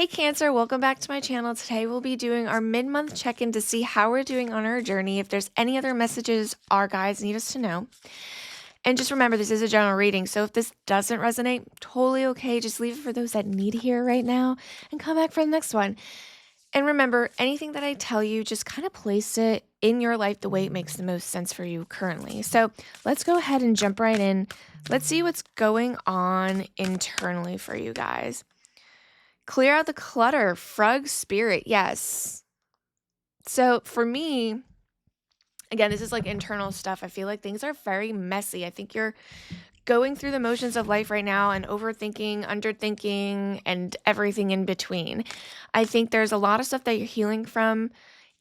Hey Cancer, welcome back to my channel. Today we'll be doing our mid-month check-in to see how we're doing on our journey. If there's any other messages our guides need us to know. And just remember, this is a general reading, so if this doesn't resonate, totally okay. Just leave it for those that need to hear right now and come back for the next one. And remember, anything that I tell you, just kind of place it in your life the way it makes the most sense for you currently. So let's go ahead and jump right in. Let's see what's going on internally for you guys. Clear out the clutter, frog spirit, yes. So for me, again, this is like internal stuff. I feel like things are very messy. I think you're going through the motions of life right now and overthinking, underthinking, and everything in between. I think there's a lot of stuff that you're healing from.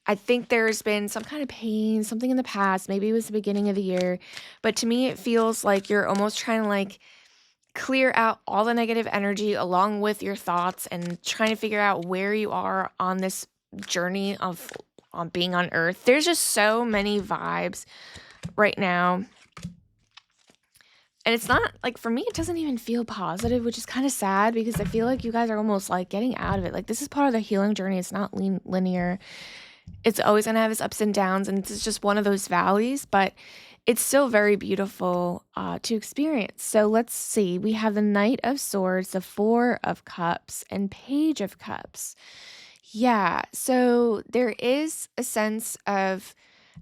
I think there's been some kind of pain, something in the past. Maybe it was the beginning of the year. But to me, it feels like you're almost trying to clear out all the negative energy along with your thoughts and trying to figure out where you are on this journey of on being on earth. There's just so many vibes right now. And it's not like, for me, it doesn't even feel positive, which is kind of sad because I feel like you guys are almost like getting out of it. Like, this is part of the healing journey. It's not linear. It's always going to have its ups and downs, and it's just one of those valleys, but it's still very beautiful to experience. So let's see. We have the Knight of Swords, the Four of Cups, and Page of Cups. Yeah, so there is a sense of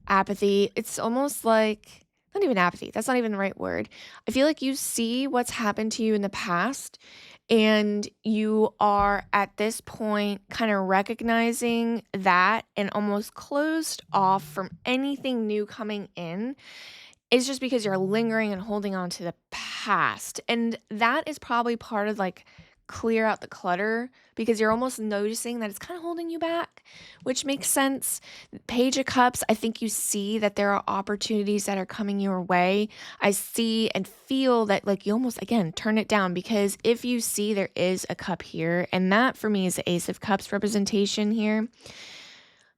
apathy. It's almost like, not even apathy, that's not even the right word. I feel like you see what's happened to you in the past, and you are at this point kind of recognizing that and almost closed off from anything new coming in. It's just because you're lingering and holding on to the past. And that is probably part of clear out the clutter because you're almost noticing that it's kind of holding you back, which makes sense. Page of Cups, I think you see that there are opportunities that are coming your way. I see and feel that you almost, again, turn it down, because if you see there is a cup here, and that for me is the Ace of Cups representation here.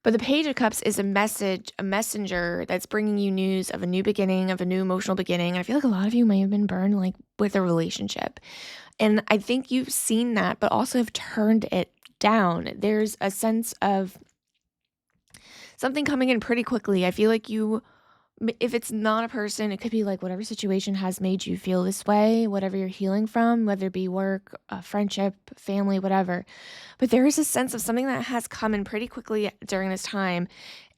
But the Page of Cups is a messenger that's bringing you news of a new beginning, of a new emotional beginning. I feel like a lot of you may have been burned with a relationship. And I think you've seen that, but also have turned it down. There's a sense of something coming in pretty quickly. I feel like if it's not a person, it could be whatever situation has made you feel this way, whatever you're healing from, whether it be work, friendship, family, whatever. But there is a sense of something that has come in pretty quickly during this time.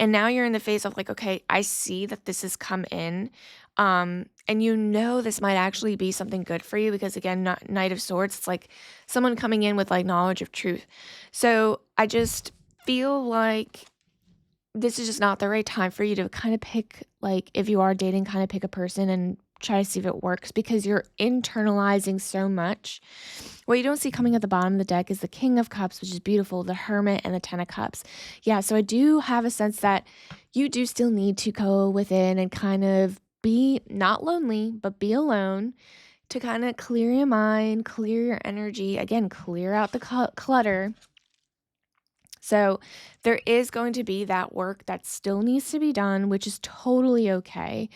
And now you're in the phase of okay, I see that this has come in. And this might actually be something good for you because, again, not Knight of Swords, it's like someone coming in with knowledge of truth. So I just feel like this is just not the right time for you to kind of pick, if you are dating, kind of pick a person and try to see if it works, because you're internalizing so much. What you don't see coming at the bottom of the deck is the King of Cups, which is beautiful, the Hermit, and the Ten of Cups. Yeah, so I do have a sense that you do still need to go within and kind of be not lonely, but be alone to kind of clear your mind, clear your energy, again, clear out the clutter. So there is going to be that work that still needs to be done, which is totally okay.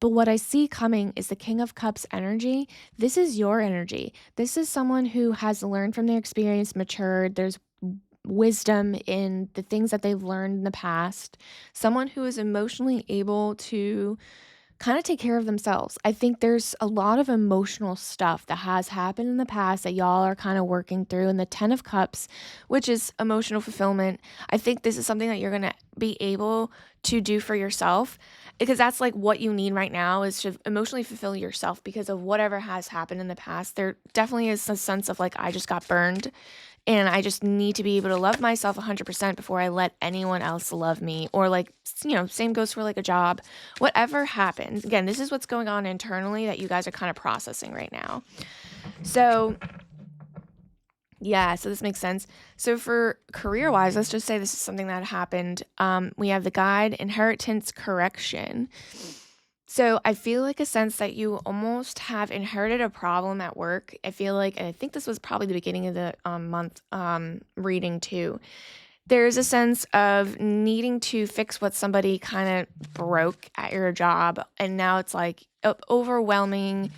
But what I see coming is the King of Cups energy. This is your energy. This is someone who has learned from their experience, matured. There's wisdom in the things that they've learned in the past. Someone who is emotionally able to kind of take care of themselves. I think there's a lot of emotional stuff that has happened in the past that y'all are kind of working through. And the Ten of Cups, which is emotional fulfillment, I think this is something that you're going to be able to do for yourself, because that's what you need right now, is to emotionally fulfill yourself because of whatever has happened in the past. There definitely is a sense of I just got burned. And I just need to be able to love myself 100% before I let anyone else love me. Or same goes for a job. Whatever happens. Again, this is what's going on internally that you guys are kind of processing right now. So yeah, so this makes sense. So for career-wise, let's just say this is something that happened. We have the Guide, Inheritance, Correction. So I feel a sense that you almost have inherited a problem at work. I feel and I think this was probably the beginning of the month reading too. There's a sense of needing to fix what somebody kind of broke at your job, and now it's overwhelming.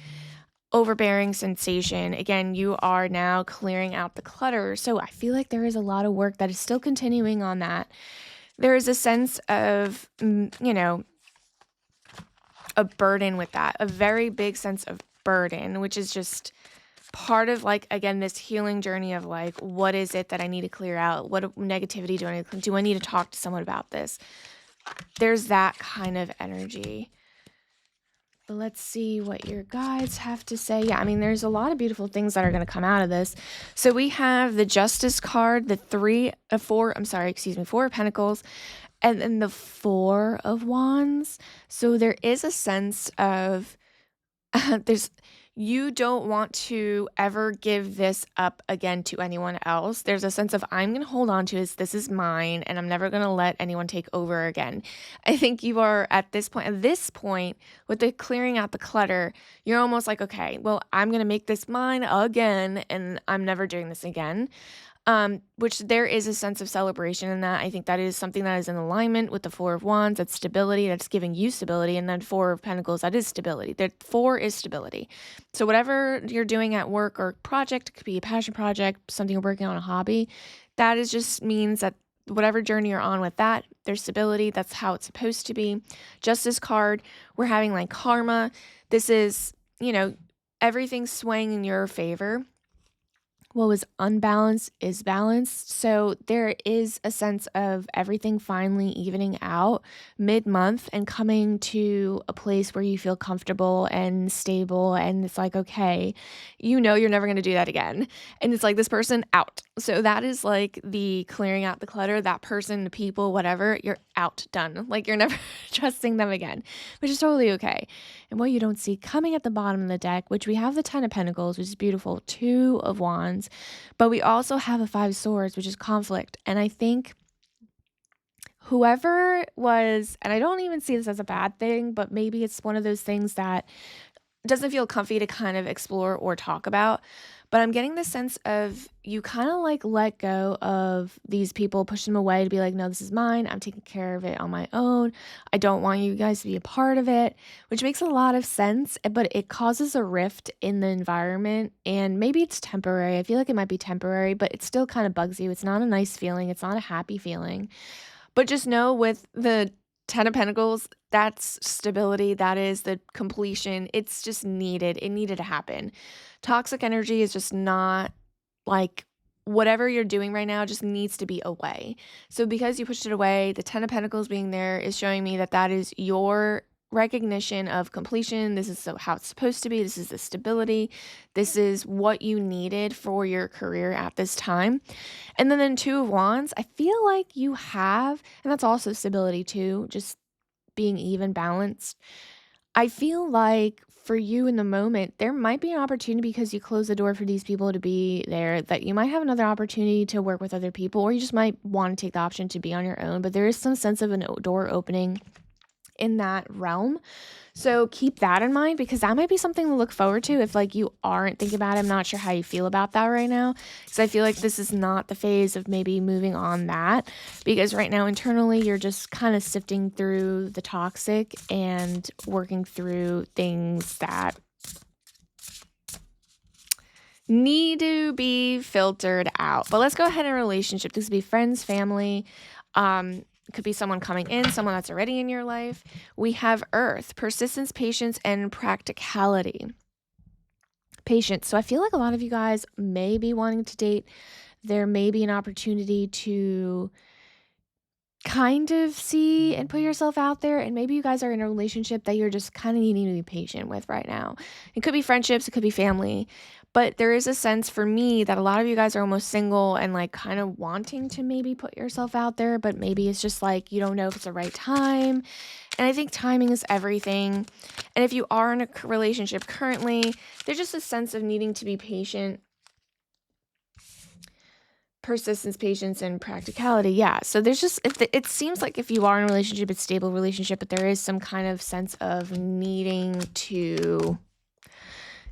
overbearing sensation. Again, you are now clearing out the clutter. So I feel like there is a lot of work that is still continuing on that. There is a sense of, a burden with that, a very big sense of burden, which is just part of, like, again, this healing journey of, like, what is it that I need to clear out? What negativity do I need to talk to someone about this? There's that kind of energy. But let's see what your guides have to say. Yeah, I mean, there's a lot of beautiful things that are going to come out of this. So we have the Justice card, the Four of Pentacles, and then the Four of Wands. So there is a sense of you don't want to ever give this up again to anyone else. There's a sense of, I'm going to hold on to this is mine, and I'm never going to let anyone take over again. I think you are at this point with the clearing out the clutter, you're almost like, okay, well, I'm going to make this mine again, and I'm never doing this again. Which there is a sense of celebration in that. I think that is something that is in alignment with the Four of Wands. That's stability. That's giving you stability. And then Four of Pentacles, that is stability. The Four is stability. So whatever you're doing at work or project, it could be a passion project, something you're working on, a hobby, that is just means that whatever journey you're on with that, there's stability. That's how it's supposed to be. Justice card, we're having like karma. This is, everything swaying in your favor. What was unbalanced is balanced. So there is a sense of everything finally evening out mid-month and coming to a place where you feel comfortable and stable. And it's like, okay, you're never going to do that again. And it's like, this person out. So that is like the clearing out the clutter, that person, the people, whatever, you're out, done. Like you're never trusting them again, which is totally okay. And what you don't see coming at the bottom of the deck, which we have the Ten of Pentacles, which is beautiful, Two of Wands, but we also have a Five of Swords, which is conflict. And I think whoever was, and I don't even see this as a bad thing, but maybe it's one of those things that doesn't feel comfy to kind of explore or talk about. But I'm getting the sense of you kind of like let go of these people, push them away to be like, no, this is mine. I'm taking care of it on my own. I don't want you guys to be a part of it, which makes a lot of sense, but it causes a rift in the environment. And maybe it's temporary. I feel like it might be temporary, but it still kind of bugs you. It's not a nice feeling. It's not a happy feeling. But just know with the Ten of Pentacles, that's stability. That is the completion. It's just needed. It needed to happen. Toxic energy is just not like whatever you're doing right now just needs to be away. So because you pushed it away, the Ten of Pentacles being there is showing me that is your recognition of completion. This is how it's supposed to be. This is the stability. This is what you needed for your career at this time. And then Two of Wands, I feel like you have, and that's also stability too, just being even balanced. I feel like for you in the moment, there might be an opportunity because you close the door for these people to be there, that you might have another opportunity to work with other people, or you just might want to take the option to be on your own. But there is some sense of a door opening in that realm. So keep that in mind, because that might be something to look forward to if like you aren't thinking about it. I'm not sure how you feel about that right now, because I feel like this is not the phase of maybe moving on that, because right now internally you're just kind of sifting through the toxic and working through things that need to be filtered out. But let's go ahead and relationship. This could be friends, family, it could be someone coming in, someone that's already in your life. We have Earth, persistence, patience, and practicality. Patience. So I feel like a lot of you guys may be wanting to date. There may be an opportunity to kind of see and put yourself out there, and maybe you guys are in a relationship that you're just kind of needing to be patient with right now. It could be friendships, it could be family, but there is a sense for me that a lot of you guys are almost single and like kind of wanting to maybe put yourself out there, but maybe it's just like you don't know if it's the right time. And I think timing is everything. And if you are in a relationship currently, there's just a sense of needing to be patient. Persistence, patience, and practicality. Yeah. So there's just, it seems like if you are in a relationship, it's a stable relationship, but there is some kind of sense of needing to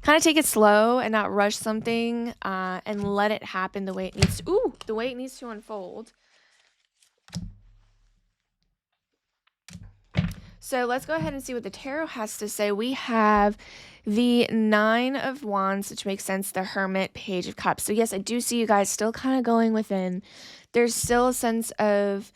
kind of take it slow and not rush something, and let it happen the way it needs to, the way it needs to unfold. So let's go ahead and see what the tarot has to say. We have the Nine of Wands, which makes sense, the Hermit, Page of Cups. So, yes, I do see you guys still kind of going within. There's still a sense of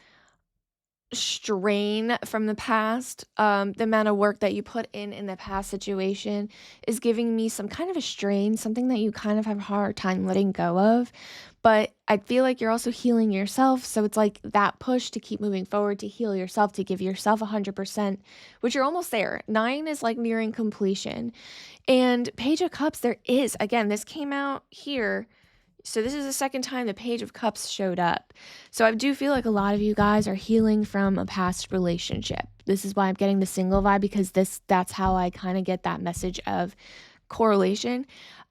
strain from the past. The amount of work that you put in the past situation is giving me some kind of a strain, something that you kind of have a hard time letting go of. But I feel like you're also healing yourself. So it's like that push to keep moving forward, to heal yourself, to give yourself 100%, which you're almost there. Nine is like nearing completion. And Page of Cups, there is, again, this came out here. So this is the second time the Page of Cups showed up. So I do feel like a lot of you guys are healing from a past relationship. This is why I'm getting the single vibe, because that's how I kind of get that message of correlation.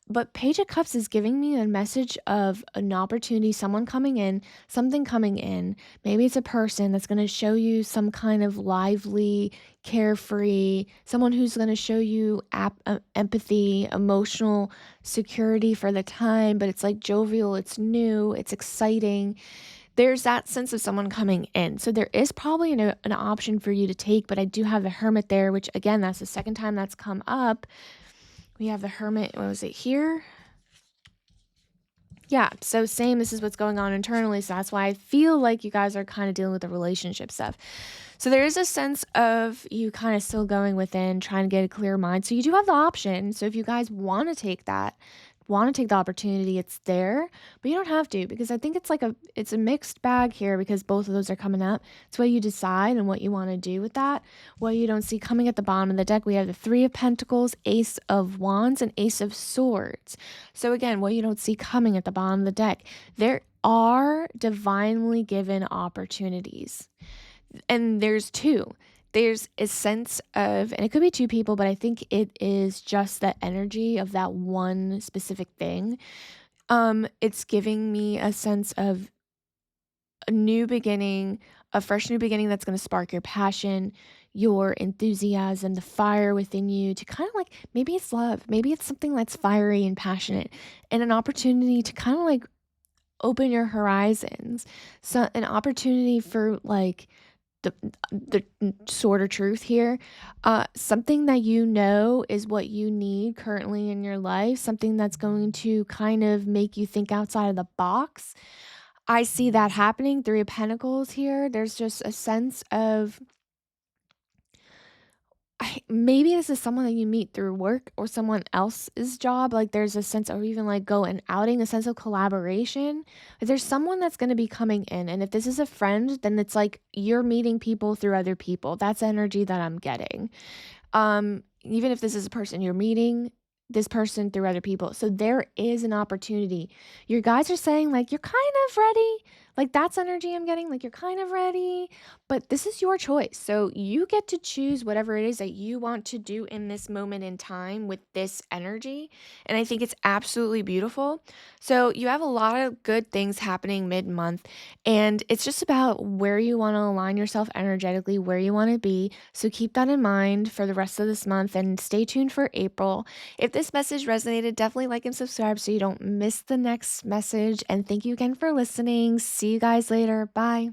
But Page of Cups is giving me a message of an opportunity, someone coming in, something coming in. Maybe it's a person that's going to show you some kind of lively, carefree, someone who's going to show you empathy, emotional security for the time, but it's like jovial, it's new, it's exciting. There's that sense of someone coming in. So there is probably an option for you to take, but I do have the Hermit there, which again, that's the second time that's come up. We have the Hermit, what was it here? Yeah, so same, this is what's going on internally, so that's why I feel like you guys are kind of dealing with the relationship stuff. So there is a sense of you kind of still going within, trying to get a clear mind. So you do have the option. So if you guys want to take that, want to take the opportunity, it's there, but you don't have to, because I think it's a mixed bag here, because both of those are coming up. It's what you decide and what you want to do with that. What you don't see coming at the bottom of the deck, we have the Three of Pentacles, Ace of Wands, and Ace of Swords. So again, what you don't see coming at the bottom of the deck, there are divinely given opportunities. And there's two. There's a sense of, and it could be two people, but I think it is just that energy of that one specific thing. It's giving me a sense of a new beginning, a fresh new beginning that's going to spark your passion, your enthusiasm, the fire within you to kind of like, maybe it's love, maybe it's something that's fiery and passionate, and an opportunity to kind of like open your horizons. So an opportunity for like the sort of truth here, something that you know is what you need currently in your life, something that's going to kind of make you think outside of the box. I see that happening. Three of Pentacles here. There's just a sense of maybe this is someone that you meet through work or someone else's job. Like there's a sense, or even like go and outing, a sense of collaboration. Like there's someone that's going to be coming in. And if this is a friend, then it's like you're meeting people through other people. That's energy that I'm getting. Even if this is a person you're meeting, this person through other people. So there is an opportunity. Your guys are saying like, you're kind of ready. Like that's energy I'm getting. Like you're kind of ready, but this is your choice. So you get to choose whatever it is that you want to do in this moment in time with this energy. And I think it's absolutely beautiful. So you have a lot of good things happening mid-month, and it's just about where you want to align yourself energetically, where you want to be. So keep that in mind for the rest of this month, and stay tuned for April. If this message resonated, definitely like and subscribe so you don't miss the next message. And thank you again for listening. See you guys later. Bye.